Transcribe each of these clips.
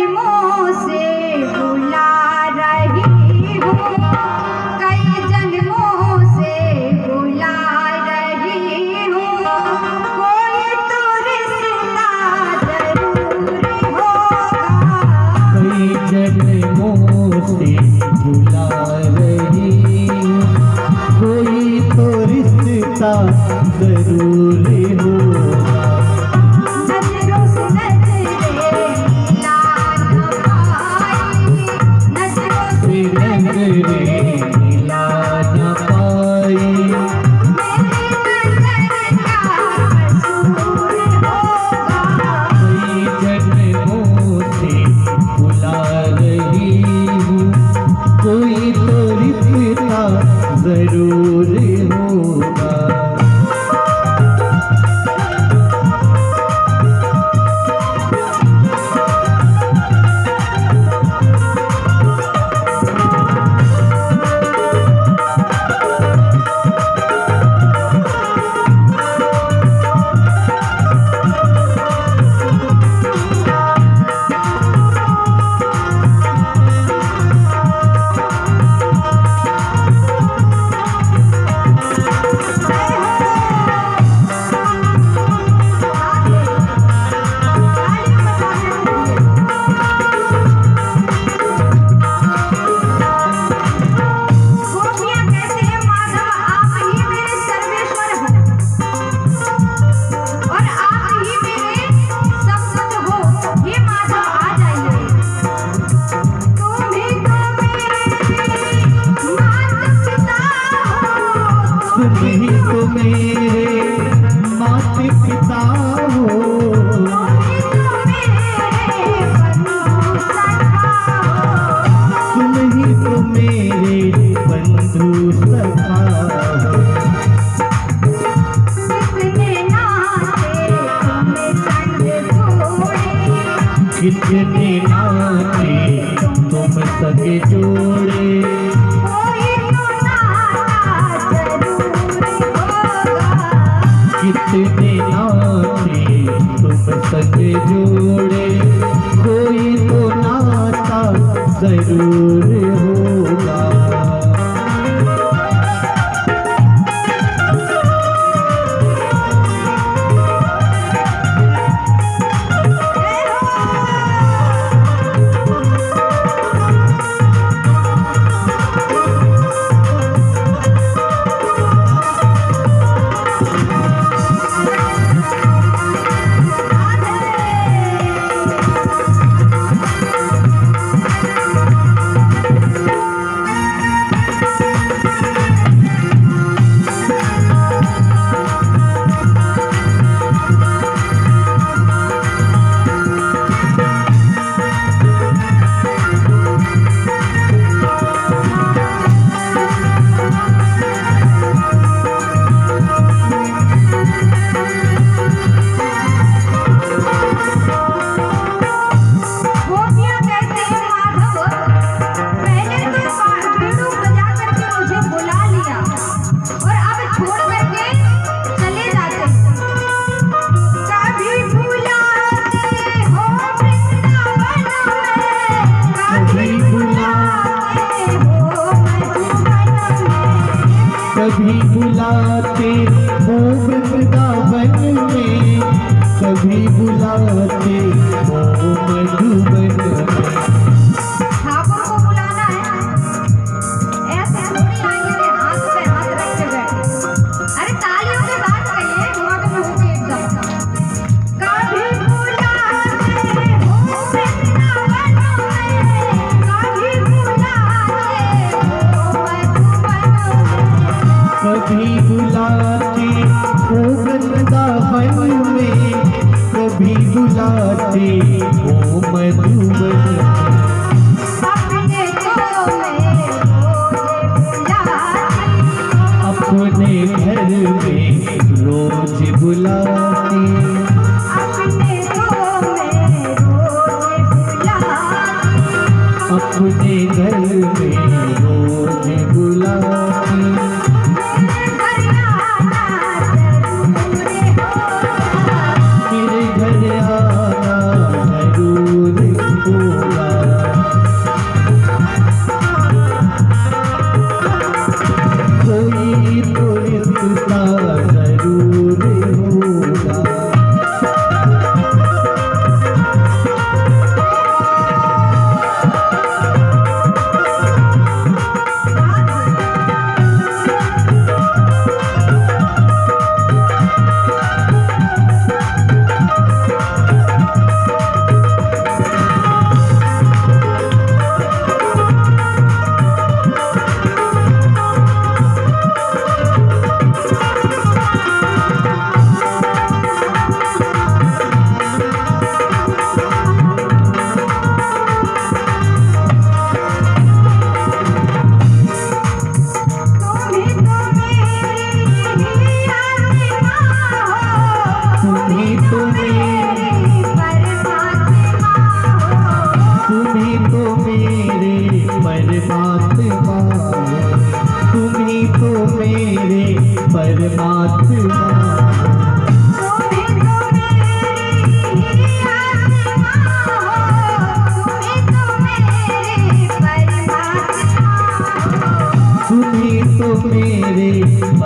जन्मों से बुला रही हूँ, कई जन्मों से बुला रही हूँ, कोई तो रिश्ता जरूर होगा। कई जन्मों से बुला रही हूँ, कोई तो रिश्ता जरूर होगा। नजरों से नजरें मिला न पाई, नजरों से नजरें मिला न पाई, मेरी नजर का कसूर होगा। कई जन्मों से बुला रही हूँ, कोई तो रिश्ता जरूर होगा। तुम्ही तो मेरे माता पिता हो, तुम्ही तो मेरे बंधु सखा हो। कितने नाते तुम सगे जोड़े, कितने नाते तुम सगे जोड़े, कोई तो नाता जरूर होगा। कभी बुलाते हो वृंदावन में, कभी बुलाते हो मधुबन में। ठाकुर को बुलाना है, ऐसे थोड़ी आएंगे हाथ पे हाथ रख के बैठे। अरे तालियों के साथ कहिए, दिमाग में होगी एकदम। कभी बुलाते हो वृंदावन में, कभी बुलाते हो मधुबन में। कभी बुलाते हो वृंदावन में, कभी बुलाते हो मधुबन में। अपने घर में रोज बुलाती, अपने घर में रोज बुलाती। मेरे घर आना जरूर हो।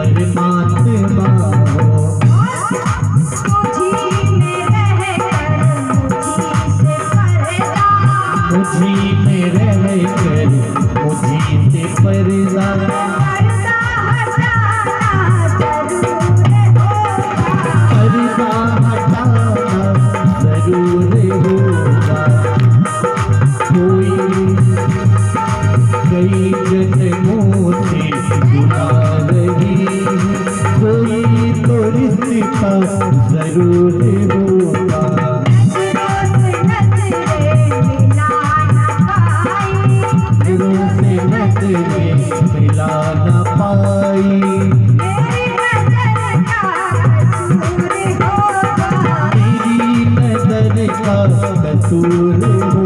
परमात्मा हो। मुझी में रहकर मुझी में रहकर मुझी से पर्दा पर्दा हटाना जरूर होगा। कोई कई जन्मों से बुला रही, कोई तो रिश्ता जरूर होगा। दिलों से नजरें मिला न पाई, मेरी नजर का कसूर हो।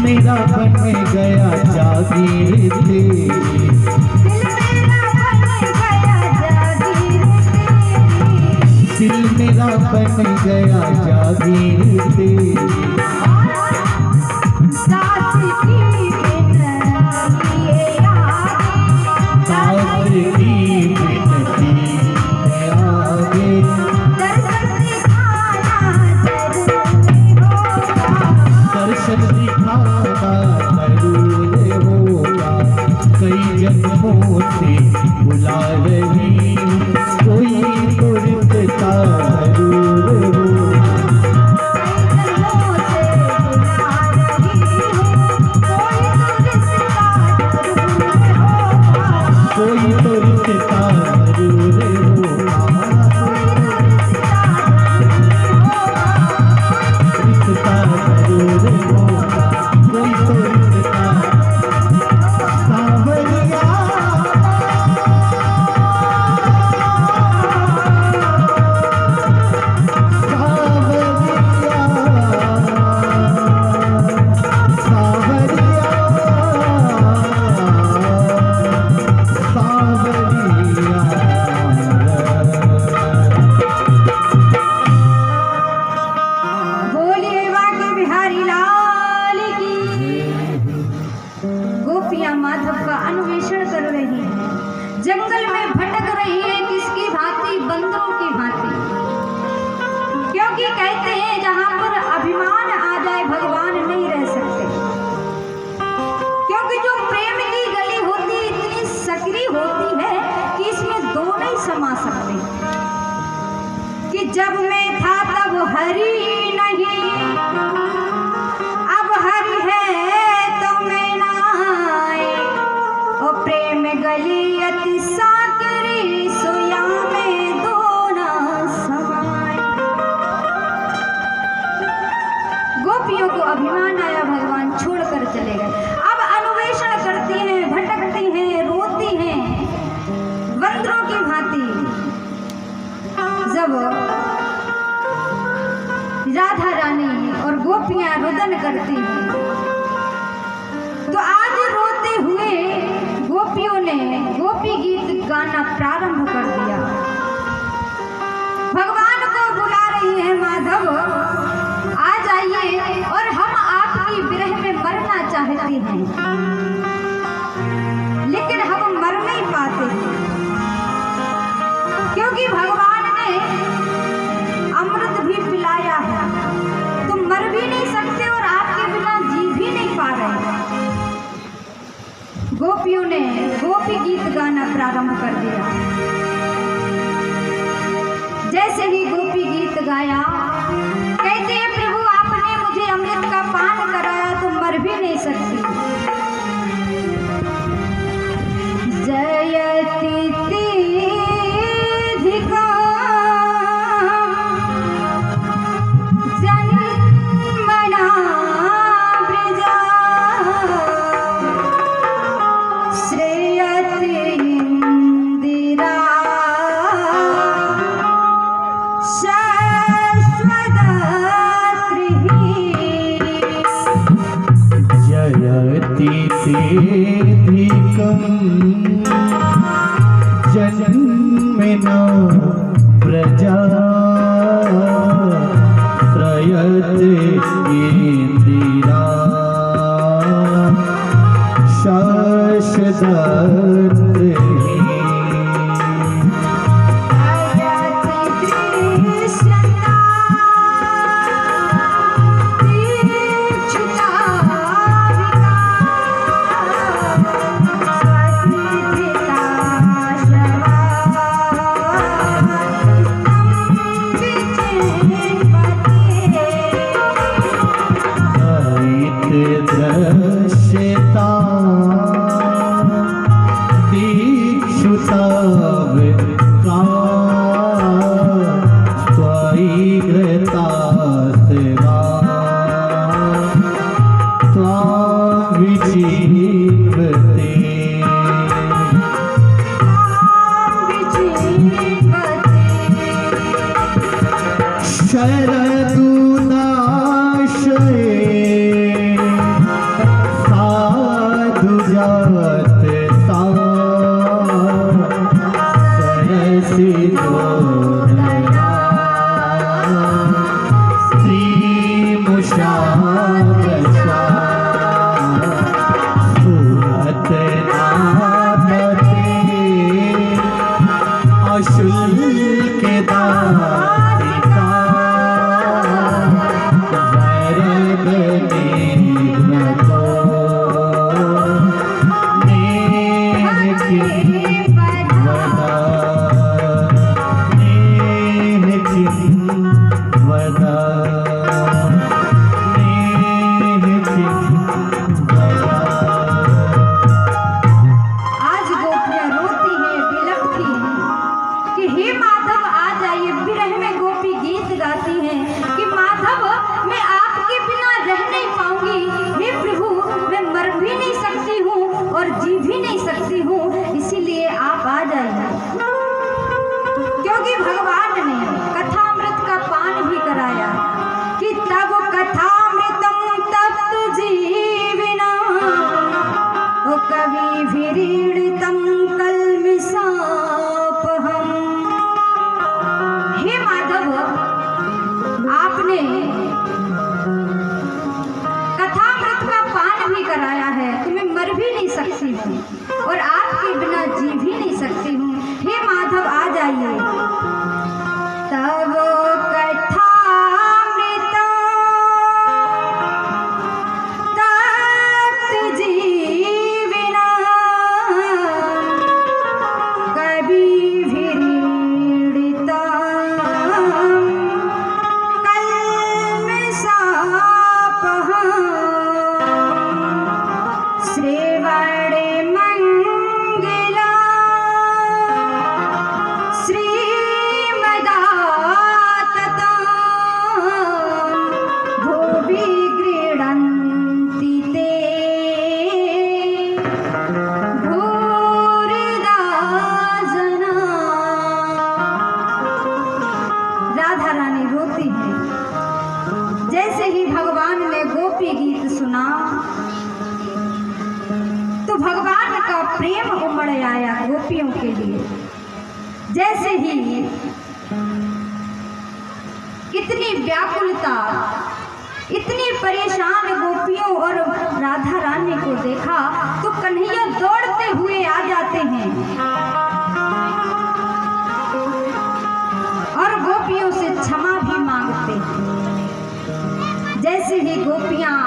मेरा बन गया जागीर तेरी, दिल मेरा बन गया जागीर तेरी। सास की बिनती है आगे, दर्शन दिखाना जरूर होगा। कई जन्मों से बुला रही, कोई तो रिश्ता जरूर होगा। कोई तो रिश्ता जरूर होगा। रिश्ता जरूर होगा, कोई तो रिश्ता। सावरिया माधव का अन्वेषण कर रही है, जंगल में भटक रही है किसकी भांति, बंदरों की भांति। क्योंकि कहते हैं जहां पर अभिमान आ जाए भगवान नहीं रह सकते। क्योंकि जो प्रेम की गली होती है इतनी सकरी होती है कि इसमें दो नहीं समा सकते। कि जब मैं था तब हरि नहीं, अब हरि है तो मैं ना आए। ओ प्रेम गली अति साकरी सोया में दो ना समाए। गोपियों को अभिमान आया, भगवान छोड़कर चले गए। अब अन्वेषण करती हैं, भटकती हैं, रोती हैं बंदरों की भांति। जब राधा रानी और गोपियां रुदन करती हैं तो आज रोते हुए गोपियों ने गोपी गीत गाना प्रारंभ कर दिया। भगवान को बुला रही है, माधव आ जाइए और हम आपकी विरह में मरना चाहते हैं, लेकिन हम मर नहीं पाते क्योंकि भगवान ने अमृत भी पिलाया है। तुम मर भी नहीं सकते और आपके बिना जी भी नहीं पा रहे। गोपियों ने गोपी गीत गाना प्रारंभ कर दिया। जैसे ही गोपी गीत गाया, कहते हैं प्रभु आपने मुझे अमृत का पान कराया तो मर भी नहीं सकती। जयति तीधिका जन्मना ब्रजा श्रेयति इंदिरा जयति तेधिकं जन्मना प्रजा त्रयते इंदिरा शाश्वती। दृश्यता दीक्षुता का स्वैग्रता सेवा त्वां विचिन्वते। शरदुदाशये जात सा सरसी दोनया स्त्री मुषाकशा सुरत नादते अशुल्क दातिका वरद निर्गतो और जी भी नहीं सकती हूँ, इसीलिए आप आ जाइए। क्योंकि भगवान ने कथामृत का पान भी कराया कि तब कथामृतम तप्त जीविना ओ कवि विरीडितम कल्मिषापहम। हे माधव, आपने कथामृत का पान भी कराया है तो मैं मर भी नहीं सकती हूँ और आपके बिना जी भी नहीं सकती हूँ। हे माधव आ जाइए। तब कथामृत तप्त जीविना कवि विरीडिता कल्मिषापहम् श्रीवाणे मंगला श्रीमदातता भुवि गृह्णन्ति ते भूरिदा जना। राधा रानी रोती है। जैसे ही भगवान ने गोपी गीत सुना तो भगवान का प्रेम उमड़ आया गोपियों के लिए। जैसे ही इतनी व्याकुलता, इतनी परेशान गोपियों और राधा रानी को देखा तो कन्हैया दौड़ते हुए आ जाते हैं और गोपियों से क्षमा भी मांगते हैं। जैसे ही गोपियां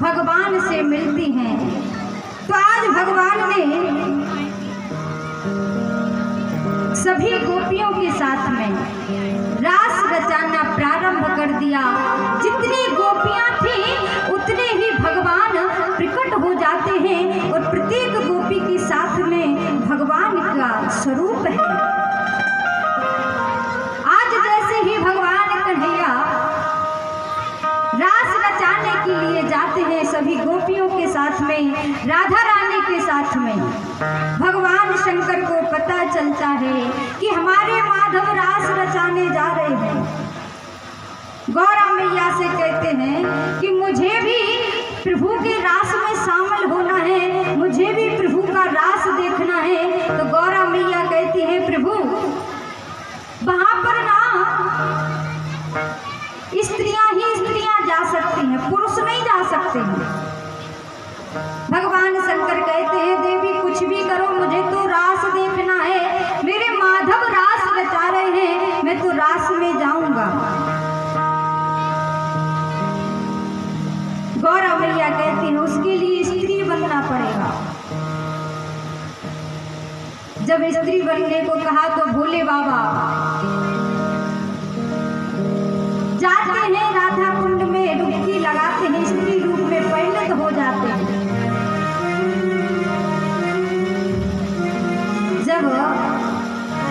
भगवान से मिलती हैं तो आज भगवान ने सभी गोपियों के साथ में रास रचाना प्रारंभ कर दिया। जितनी गोपियां थी उतने ही भगवान प्रकट हो जाते हैं और प्रत्येक गोपी के साथ में भगवान का स्वरूप है। आज जैसे ही भगवान कन्हैया रास रचाने के लिए जाते हैं सभी गोपियों के साथ में, राधा रानी के साथ में, भगवान शंकर को पता चलता है कि हमारे माधव रास रचाने जा रहे हैं। गौरा मैया से कहते हैं कि मुझे भी प्रभु के रास में शामिल होना है, मुझे भी प्रभु का रास देखना है। तो गौरा मैया कहती है प्रभु वहां पर ना स्त्रियां ही स्त्रियां जा सकती हैं, पुरुष नहीं जा सकते हैं। भगवान शंकर कहते हैं देवी कुछ भी करो, मुझे तो रास देखना है, मेरे माधव रास रचा रहे हैं, मैं तो रास में जाऊंगा। गौरा मैया कहती हैं उसके लिए स्त्री बनना पड़ेगा। जब स्त्री बनने को कहा तो भोले बाबा जाते हैं राधा कुंड में, डुबकी लगाते हैं, स्त्री रूप में परिणत हो जाते हैं। जब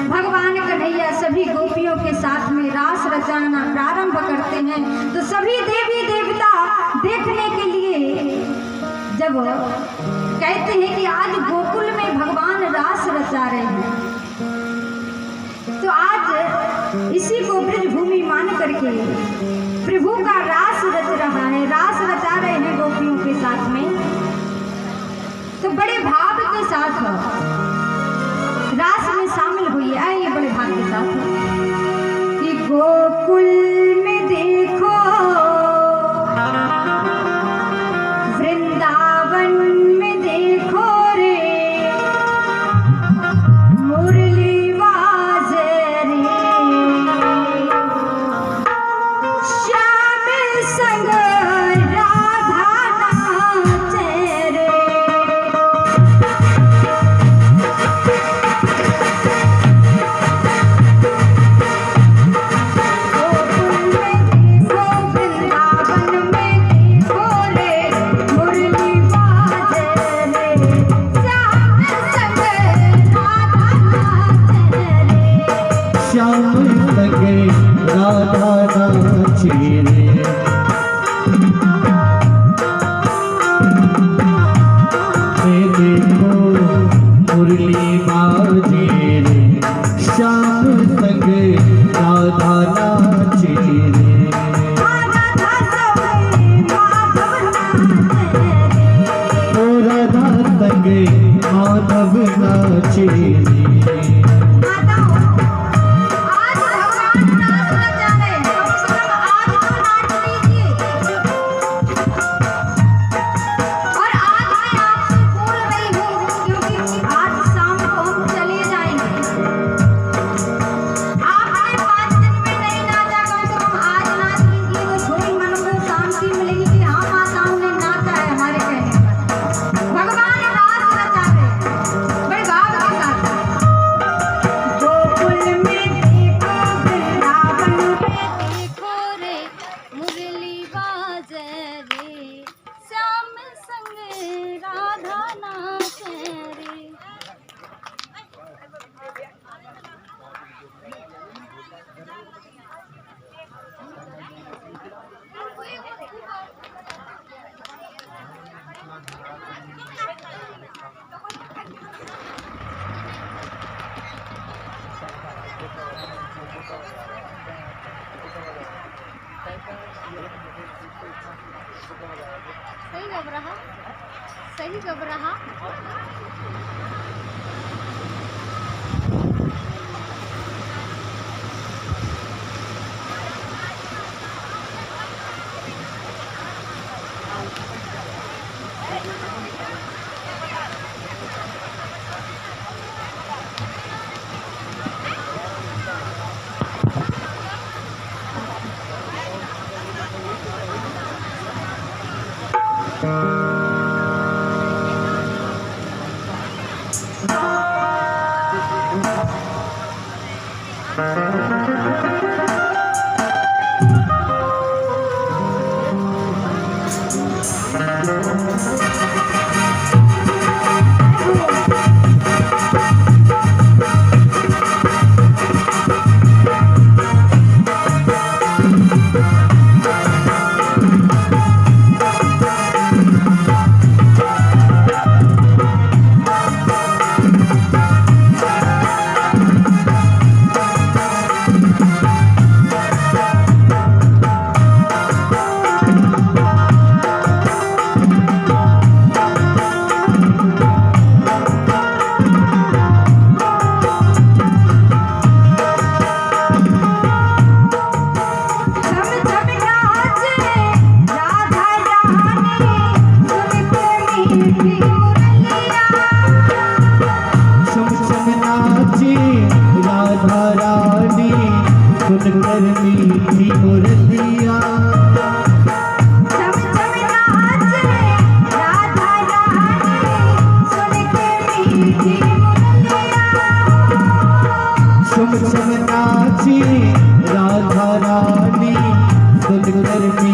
भगवान कन्हैया सभी गोपियों के साथ में रास रचाना प्रारंभ करते हैं तो सभी देवी देवता देखने के लिए जब कहते हैं कि आज गोकुल में भगवान रास रचा रहे हैं, तो आज इसी को ब्रज भूमि मान करके प्रभु का रास रच रहा है, रास रचा रहे हैं गोपियों के साथ में। तो बड़े भाव के साथ रास में शामिल हुई। आइए बड़े भाव के साथ कि गोकुल में देखो वृंदावन में देखो रे मुरली बाजे रे, श्याम संग राधा नाचे रे। राधा नाचे रे, देखो मुरली बाजे रे, श्याम संग राधा नाचे रे। ओ राधा संग माधव नाचे रे। सही गब रहा।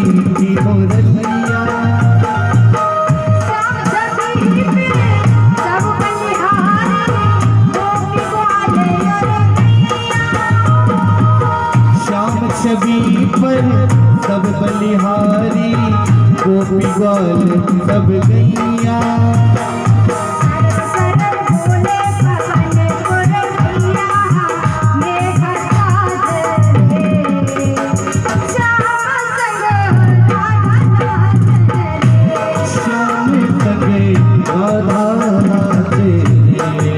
मीठी मुरलिया श्याम छवि पे सब बलिहारी गोपी ग्वाले और श्याम छवि पर सब बलिहारी गोपी ग्वाल सब गैया श्याम संगे राधा नाचे रे।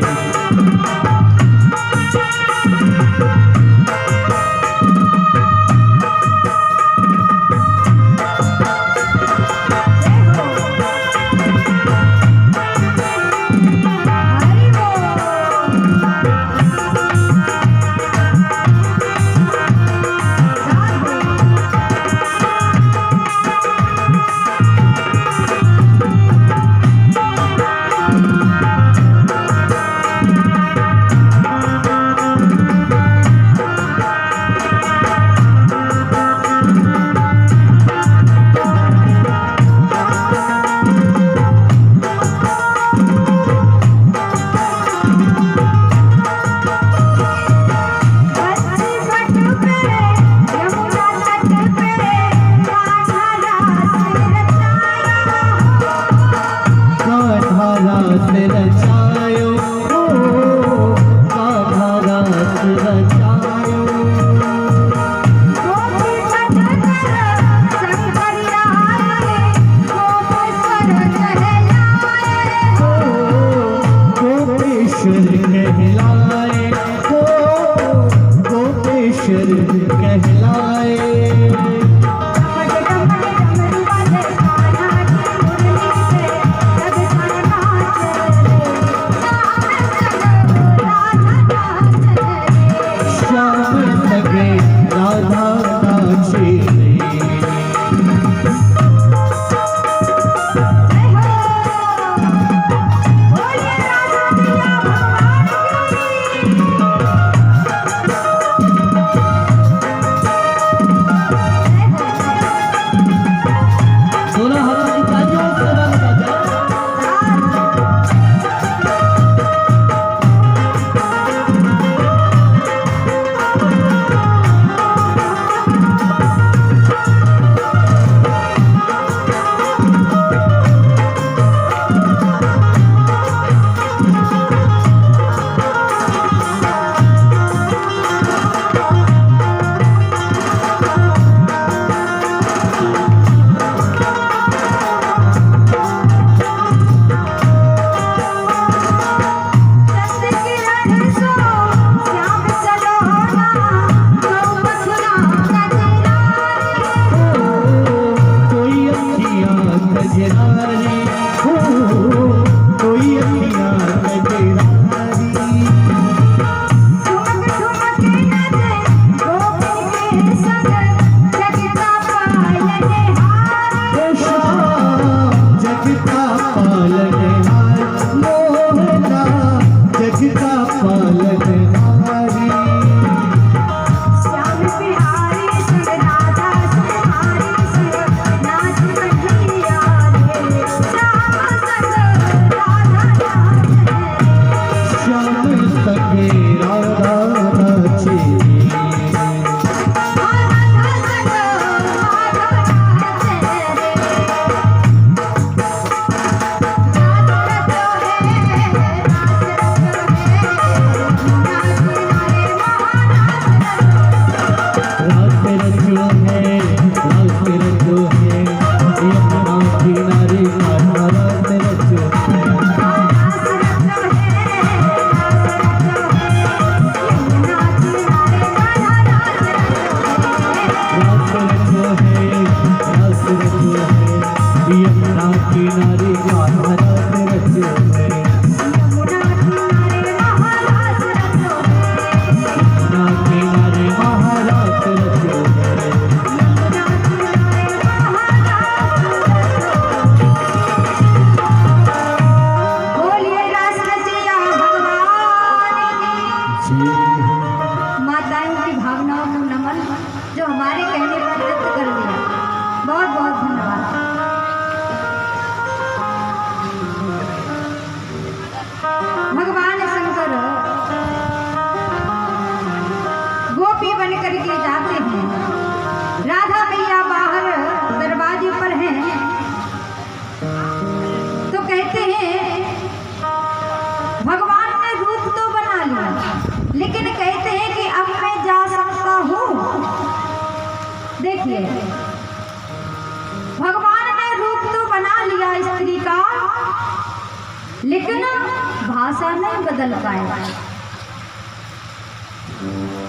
भाषा नहीं बदल पाए।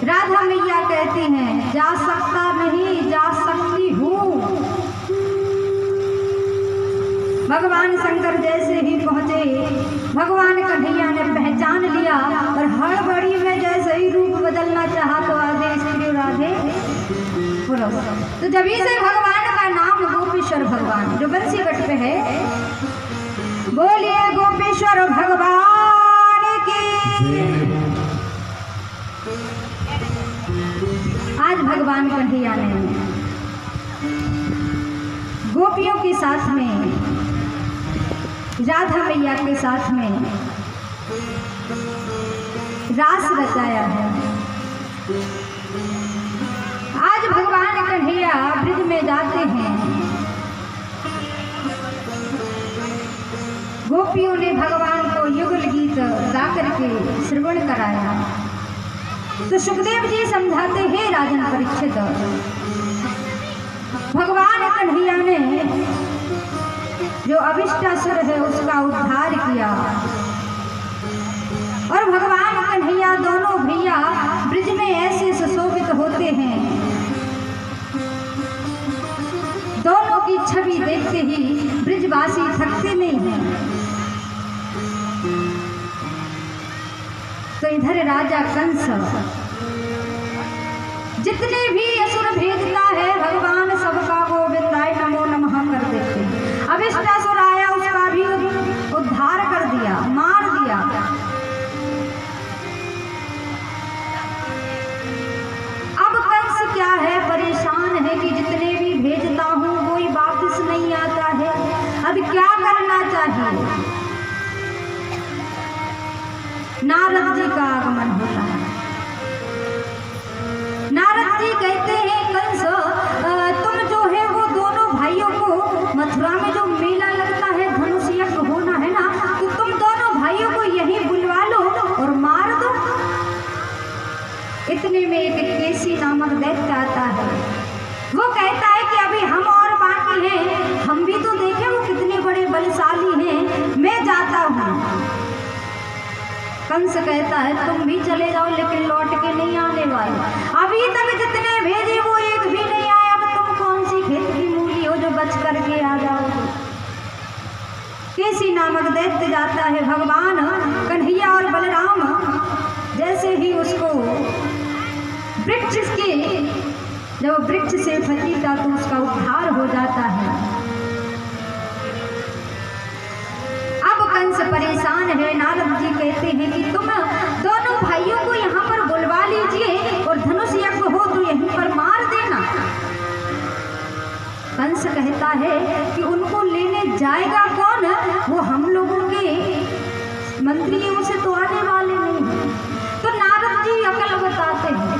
राधा मैया कहती हैं, जा सकता नहीं जा सकती हूँ। भगवान शंकर जैसे ही पहुंचे, भगवान कन्हैया ने पहचान लिया और हड़बड़ी में जैसे ही रूप बदलना चाहा तो आधे स्त्री राधे पुरुष। तो जभी से भगवान का नाम गोपेश्वर भगवान जो बंसीगढ़ पे है, बोलिए गोपेश्वर भगवान की। आज भगवान कन्हैया ने गोपियों के साथ में, राधा मैया के साथ में रास रचाया है। आज भगवान कन्हैया ब्रज में जाते हैं। गोपियों ने भगवान को युगल गीत गा करके श्रवण कराया। तो सुखदेव जी समझाते हैं, राजन परीक्षित, भगवान कन्हैया ने जो अभिष्टासुर है उसका उद्धार किया और भगवान कन्हैया दोनों भैया ब्रज में ऐसे सुशोभित होते हैं, दोनों की छवि देखते ही ब्रजवासी थकते नहीं हैं। तो इधर राजा कंस जितने भी असुर भेजता है भगवान सबका गोविंदाय नमो नमः कर देते हैं। अभिष्टासुर आया उसका भी उद्धार कर दिया, मार दिया। अब कंस क्या है, परेशान है कि जितने भी भेजता हूँ कोई वापस नहीं आता है। अब क्या करना चाहिए? नारद जी का आगमन होता है। नारद जी कहते हैं, कंस तुम जो है वो दोनों भाइयों को, मथुरा में जो मेला लगता है धनुष यज्ञ होना है ना, तो तुम दोनों भाइयों को यहीं बुलवा लो और मार दो। इतने में एक केसी नामक दैत्य आता है। वो कहता है कि अभी हम और बाकी हैं, हम भी तो देखें वो कितने बड़े बलशाली हैं, मैं जाता हूँ। कंस कहता है तुम भी चले जाओ लेकिन लौट के नहीं आने वाले। अभी तक जितने भेजे वो एक भी नहीं आए, अब तुम कौन सी खेत की मूली हो जो बच करके आ जाओगे। केसी नामक दैत्य जाता है। भगवान कन्हैया और बलराम जैसे ही उसको वृक्ष के, जब वृक्ष से फंसीता तो उसका उद्धार हो जाता है। कंस परेशान है। नारद जी कहते हैं कि तुम दोनों भाइयों को यहाँ पर बुलवा लीजिए और धनुष यज्ञ हो तो यहीं पर मार देना। कंस कहता है कि उनको लेने जाएगा कौन, वो हम लोगों के मंत्रियों से तो आने वाले नहीं। तो नारद जी अकल बताते हैं।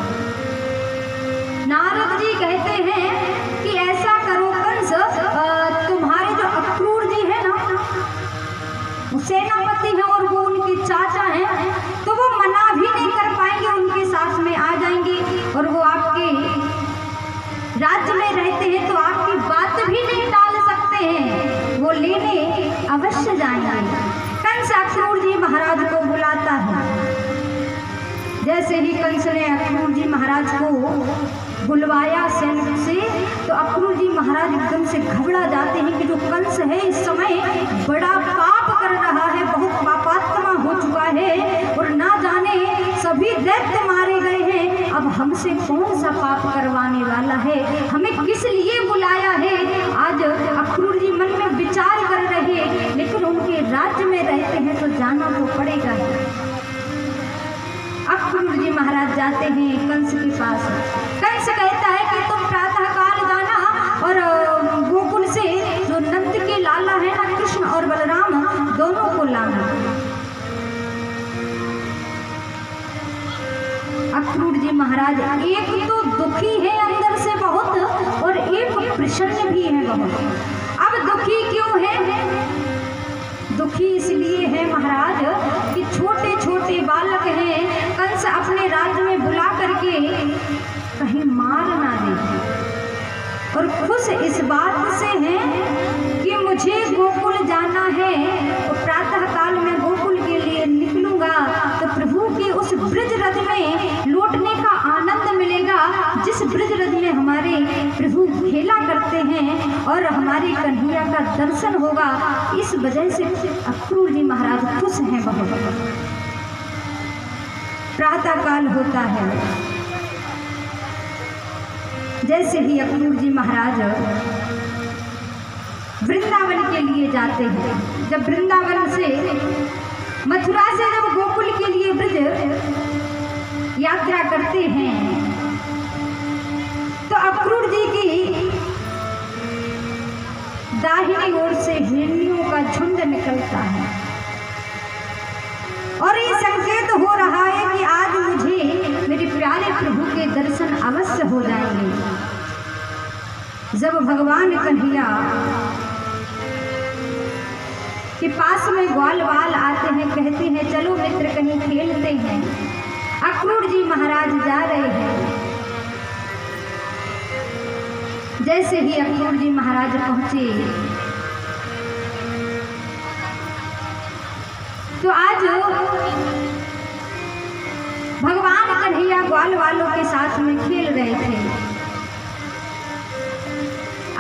नारद जी कहते हैं कि ऐसा करो कंस, तुम्हारे जो अक्रूर जी है ना, सेनापति हैं और वो उनके चाचा हैं, तो वो मना भी नहीं कर पाएंगे, उनके साथ में आ जाएंगे और वो आपके राज्य में रहते हैं तो आपकी बात भी नहीं टाल सकते हैं, वो लेने अवश्य जाएंगे। कंस अक्रूर जी महाराज को बुलाता है। जैसे ही कंस ने अक्रूर जी महाराज को बुलवाया सैनिक से, तो अक्रूर जी महाराज एकदम से घबरा जाते हैं कि जो कंस है इस समय बड़ा पाप कर रहा है, बहुत पापात्मा हो चुका है और ना जाने सभी दैत्य मारे गए हैं। अब हमसे कौन सा पाप करवाने वाला है, हमें किस लिए बुलाया है। आज अक्रूर जी मन में विचार कर रहे हैं, लेकिन उनके राज्य में रहते हैं तो जाना तो पड़ेगा। अक्रूर जी महाराज जाते हैं कंस के पास। कंस कहता है कि तुम प्रातः काल जाना और गोकुल से जो नंद के लाला है ना, कृष्ण और बलराम, दोनों को लाना। अक्रूर जी महाराज एक तो दुखी है अंदर से बहुत और एक प्रसन्न भी है बहुत। अब दुखी क्यों है? दुखी इसलिए है महाराज कि छोटे छोटे बालक हैं, कंस अपने राज्य में बुला करके कहीं मार ना दे, और खुश इस बात से हैं कि मुझे गोकुल जाना है और प्रातः काल में गोकुल के लिए और हमारे कन्हैया का दर्शन होगा। इस वजह से अक्रूर जी महाराज खुश हैं बहुत। प्रातः काल होता है, जैसे ही अक्रूर जी महाराज वृंदावन के लिए जाते हैं, जब वृंदावन से मथुरा से जब गोकुल के लिए ब्रज यात्रा करते हैं तो अक्रूर जी की दाहिनी ओर से हिरनियों का झुंड निकलता है और ये संकेत हो रहा है कि आज मुझे मेरे प्यारे प्रभु के दर्शन अवश्य हो जाएंगे। जब भगवान कन्हैया के पास में ग्वालवाल आते हैं, कहते हैं चलो मित्र कहीं खेलते हैं। अक्रूर जी महाराज जा रहे हैं। जैसे ही अक्रूर जी महाराज पहुंचे तो आज भगवान कन्हैया ग्वाल वालों के साथ में खेल रहे थे।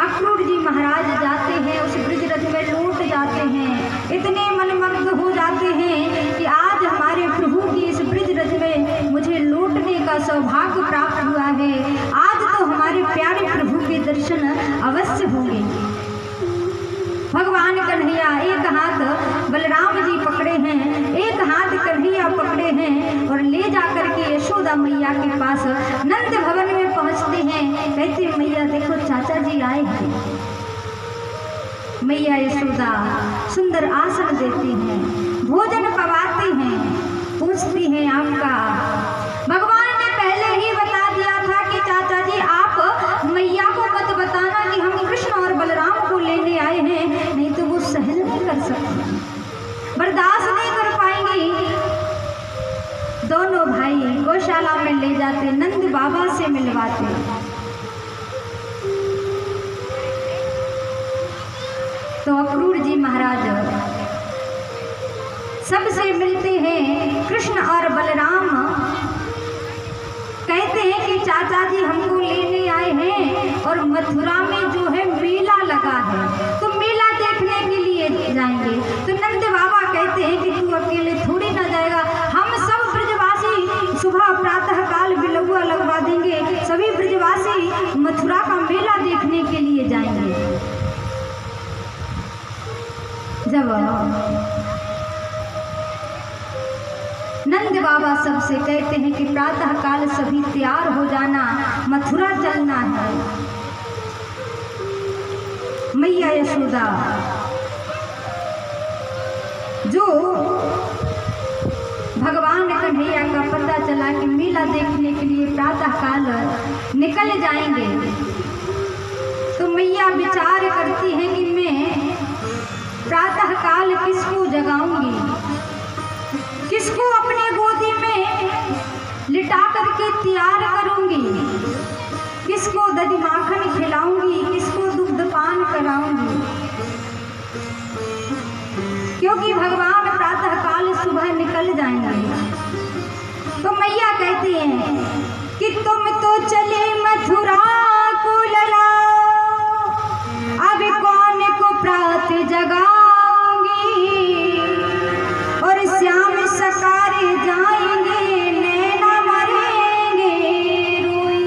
अक्रूर जी महाराज जाते हैं, उस ब्रजरथ में लौट जाते हैं, इतने मनमग्न हो जाते हैं कि आज हमारे प्रभु की इस ब्रजरथ में मुझे लौटने का सौभाग्य प्राप्त हुआ है। आज तो हमारे प्यारे प्रभु के दर्शन अवश्य होंगे। भगवान कन्हैया एक हाथ बलराम जी पकड़े हैं, एक हाथ कन्हैया पकड़े हैं और ले जाकर के यशोदा मैया के पास नंद भवन में पहुंचते हैं। कहते मैया देखो चाचा जी आए हैं। मैया यशोदा सुंदर आसन देती हैं, भोजन पवाती हैं, पूछती हैं आपका। भगवान ने पहले ही बता दिया था कि चाचा जी आप मैया को मत बताना कि हम कृष्ण और बलराम को लेने आए हैं, नहीं तो वो सहन नहीं कर सकती, बर्दाश्त नहीं कर पाएंगी। दोनों भाई गौशाला में ले जाते, नंद बाबा से मिलवाते। तो अक्रूर जी महाराज सबसे मिलते हैं। कृष्ण और बलराम कहते हैं कि चाचा जी हमको लेने आए हैं और मथुरा में जो है मेला लगा है, तो मेला देखने के लिए जाएंगे। तो नंद बाबा कहते हैं कि तू अकेले थोड़ी ना जाएगा, हम सब ब्रजवासी सुबह प्रातः काल बिलौआ लगवा देंगे, सभी ब्रजवासी मथुरा का मेला देखने के लिए जाएंगे। जब नंद बाबा सबसे कहते हैं कि प्रातः काल सभी तैयार हो जाना, मथुरा चलना है। मैया यशोदा जो भगवान कन्हैया का पता चला कि मेला देखने के लिए प्रातः काल निकल जाएंगे, तो मैया विचार करती है कि मैं प्रातः काल किसको जगाऊंगी, किसको अपनी गोदी में लिटा करके तैयार करूंगी, किसको दही माखन खिलाऊंगी, किसको दुग्ध पान कराऊंगी, क्योंकि भगवान प्रातः काल सुबह निकल जाएंगे। तो मैया कहती हैं कि तुम तो चले मथुरा को लला, अब कौन को प्रात जगाऊंगी, और श्याम सकारे जाएंगे नैना मरेंगे रोई।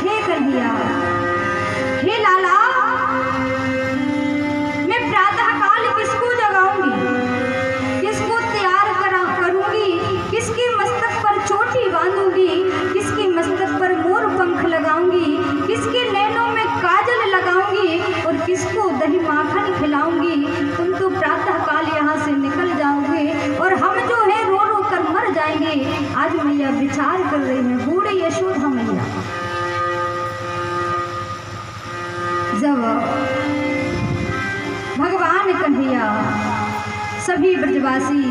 हे कन्हैया, हे लाला, मैं प्रातः काल किसको जगाऊंगी, किसको तैयार करूंगी, किसके मस्तक पर चोटी बांधूंगी, किसके मस्तक पर मोर पंख लगाऊंगी, किसके नैनों में काजल लगाऊंगी और किसको दही माखन खिलाऊंगी। तुम तो प्रातः काल यहाँ से निकल जाओगे और हम जो है रो रो कर मर जाएंगे। आज मैया विचार कर रही है, बूढ़े यशोदा मैया। जब भगवान कन्हैया सभी ब्रजवासी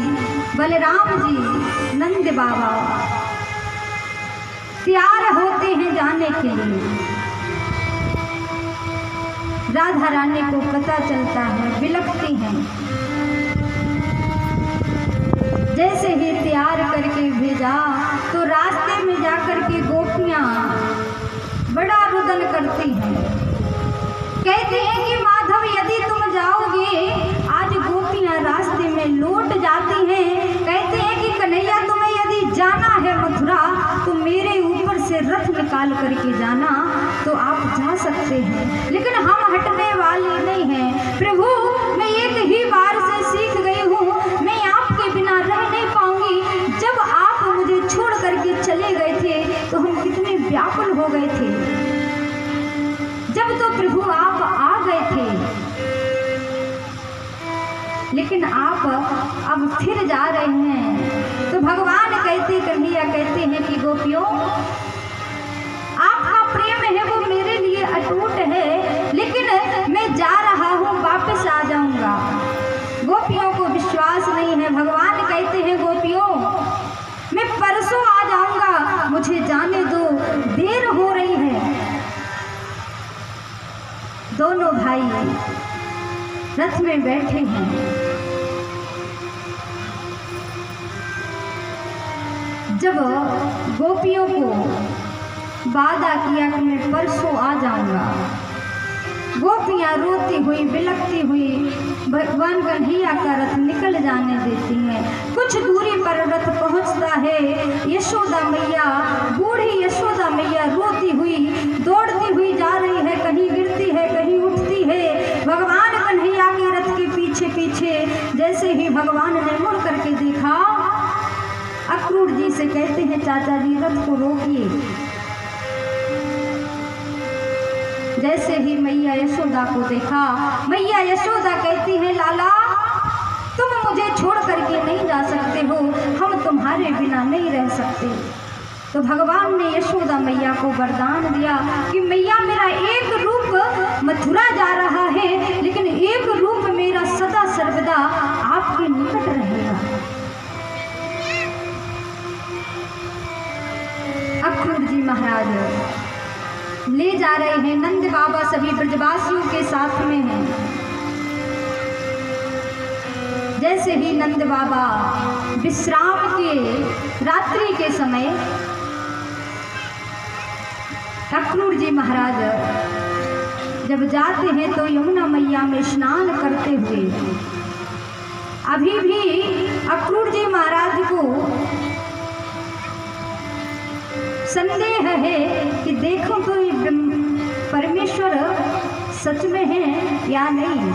बलराम जी नंद बाबा तैयार होते हैं जाने के लिए, राधा रानी को पता चलता है, बिलखती हैं। जैसे ही तैयार करके भेजा तो रास्ते में जाकर के गोपियां बड़ा रुदन करती हैं। निकाल करके जाना तो आप जा सकते हैं, लेकिन हम हटने वाले नहीं हैं। प्रभु, मैं एक ही बार से सीख गई हूँ, मैं आपके बिना रह नहीं पाऊंगी। जब आप मुझे छोड़ करके चले गए थे तो हम कितने व्याकुल हो गए थे। जब तो प्रभु आप आ गए थे, लेकिन आप अब फिर जा रहे हैं। तो भगवान कहते, कन्हैया कहते हैं कि गोपियों, आपका प्रेम है वो मेरे लिए अटूट है, लेकिन मैं जा रहा हूँ, वापस आ जाऊंगा। गोपियों को विश्वास नहीं है। भगवान कहते हैं, गोपियों, मैं परसों आ जाऊंगा, मुझे जाने दो, देर हो रही है। दोनों भाई रथ में बैठे हैं। जब गोपियों को वादा किया कि मैं परसों आ जाऊंगा, गोपियां रोती हुई बिलखती हुई भगवान कन्हैया का रथ निकल जाने देती हैं। कुछ दूरी पर रथ पहुंचता है। यशोदा मैया, बूढ़ी यशोदा मैया रोती हुई दौड़ती हुई जा रही है, कहीं गिरती है, कहीं उठती है। भगवान कन्हैया के रथ के पीछे पीछे जैसे ही भगवान ने मुड़ करके देखा, अक्रूर जी से कहते हैं, चाचा जी रथ को रोकिए। जैसे ही मैया यशोदा को देखा, मैया यशोदा कहती है, लाला तुम मुझे छोड़ करके नहीं जा सकते हो, हम तुम्हारे बिना नहीं रह सकते। तो भगवान ने यशोदा मैया को वरदान दिया कि मैया, मेरा एक रूप मथुरा जा रहा है, लेकिन एक रूप मेरा सदा सर्वदा आपके निकट रहेगा। अक्रूर जी महाराज ले जा रहे हैं। नंद बाबा सभी ब्रजवासियों के साथ में हैं। जैसे ही नंद बाबा विश्राम के रात्रि के समय अक्रूर जी महाराज जब जाते हैं तो यमुना मैया में स्नान करते हुए अभी भी अक्रूर जी महाराज को संदेह है कि देखो तो ये परमेश्वर सच में है या नहीं।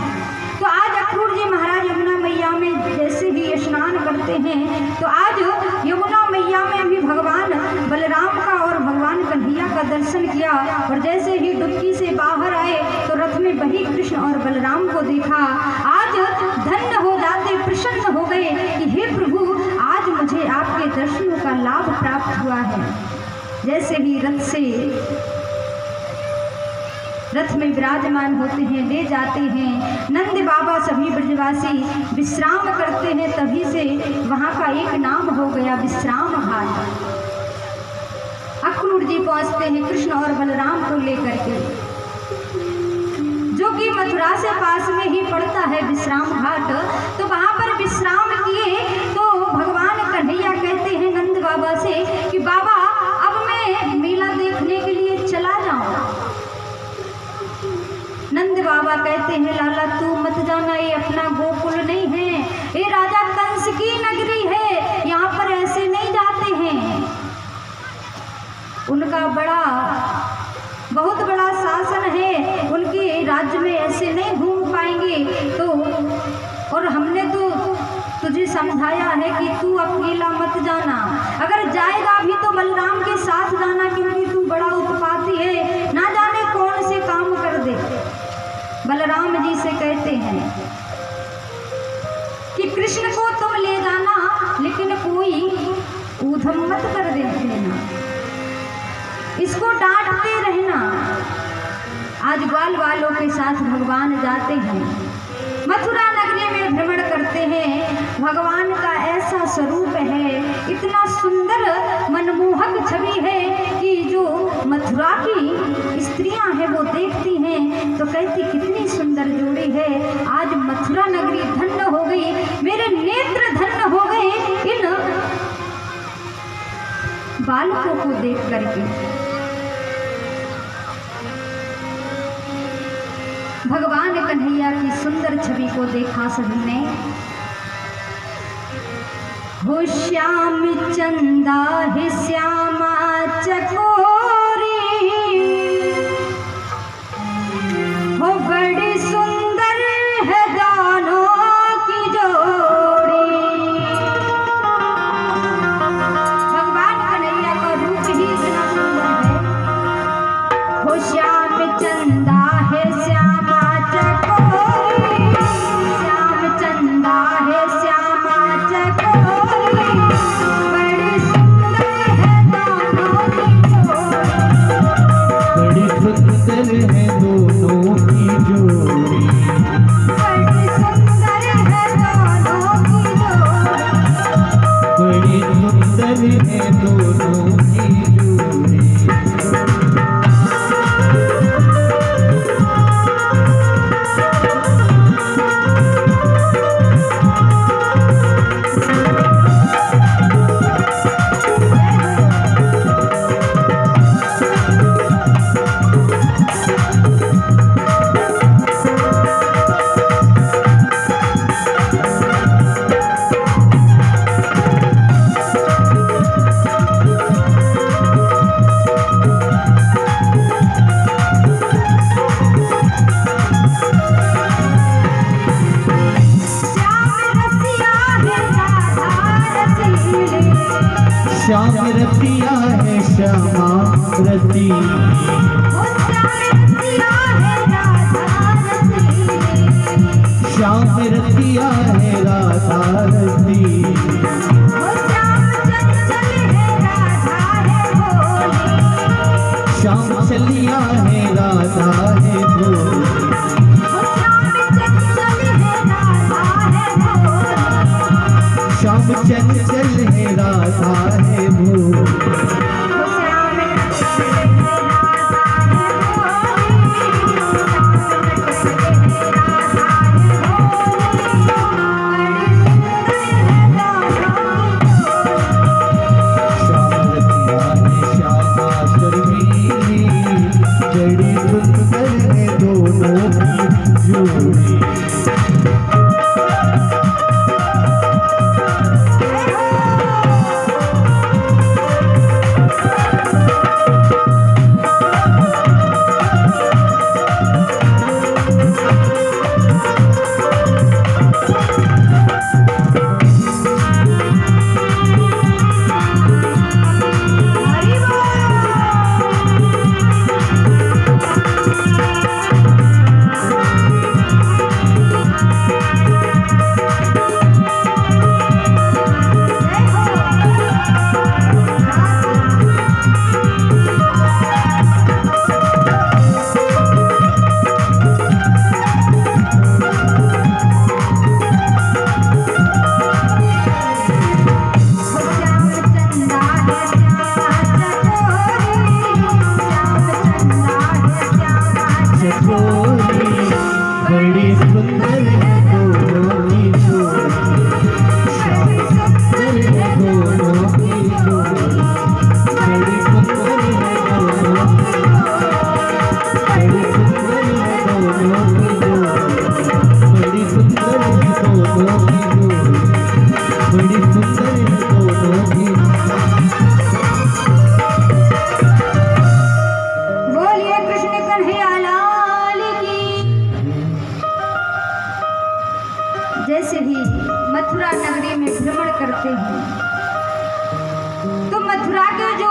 तो आज अक्रूर जी महाराज यमुना मैया में जैसे ही स्नान करते हैं, तो आज यमुना मैया में अभी भगवान बलराम का और भगवान कन्हैया का दर्शन किया। और जैसे ही डुबकी से बाहर आए तो रथ में वही कृष्ण और बलराम को देखा। आज धन्य हो जाते, प्रसन्न हो गए कि हे प्रभु, आज मुझे आपके दर्शनों का लाभ प्राप्त हुआ है। जैसे ही रथ में विराजमान होते हैं, ले जाते हैं। नंद बाबा सभी ब्रजवासी विश्राम करते हैं, तभी से वहाँ का एक नाम हो गया विश्राम घाट। अक्रूर जी पहुँचते हैं कृष्ण और बलराम को लेकर के, जो कि मथुरा से पास में ही पड़ता है विश्राम घाट। तो वहाँ पर विश्राम किए तो भगवान कन्हैया कहते हैं नंद बाबा से कि बाबा, अब मैं मेला देखने के लिए चला जाऊं। नंद बाबा कहते हैं, लाला तू मत जाना, ये अपना गोकुल नहीं है, ये राजा कंस की नगरी है, यहाँ पर ऐसे नहीं जाते हैं। उनका बहुत बड़ा शासन है, उनके राज्य में ऐसे नहीं घूम पाएंगे। तो और हमने तो तुझे समझाया है कि तू अकेला मत जाना, अगर जाएगा भी तो बलराम के साथ जाना, क्योंकि तू बड़ा उत्पाती है, ना जाने कौन से काम कर दे। बलराम जी से कहते हैं कि कृष्ण को तुम ले जाना, लेकिन कोई ऊधम मत कर देना, इसको डांटते रहना। आज ग्वाल वालों के साथ भगवान जाते हैं, मथुरा नगरी में भ्रमण करते हैं। भगवान का ऐसा स्वरूप है, इतना सुंदर मनमोहक छवि है कि जो मथुरा की स्त्रियां हैं वो देखती हैं तो कहती कितनी सुंदर जोड़ी है। आज मथुरा नगरी धन्य हो गई, मेरे नेत्र धन्य हो गए इन बालकों को देख करके। भगवान कन्हैया की सुंदर छवि को देखा सभी ने। हो श्याम चंदा है श्यामा चकोरी, श्यामा रती, वो श्याम रतिया है राधा रती, श्याम रतिया है राधा रती, वो श्याम चंचल है राधा है भोली, श्याम चलिया है राधा है भोली, वो श्याम चंचल है राधा है भोली, श्याम चंचल है राधा है भोली, वो श्याम चंचल है राधा है बड़ी सुंदर है दोनों की जोड़ी। बड़ी सुंदर है दोनों की जोड़ी, श्याम सुंदर है दोनों की जोड़ी, बड़ी सुंदर है दोनों की जोड़ी, बड़ी सुंदर है दोनों की जोड़ी, बड़ी सुंदर है दोनों की जोड़ी। बोलिए कृष्ण कन्हैया लाल की। जैसे ही मथुरा नगरी में भ्रमण करते हैं तो मथुरा के जो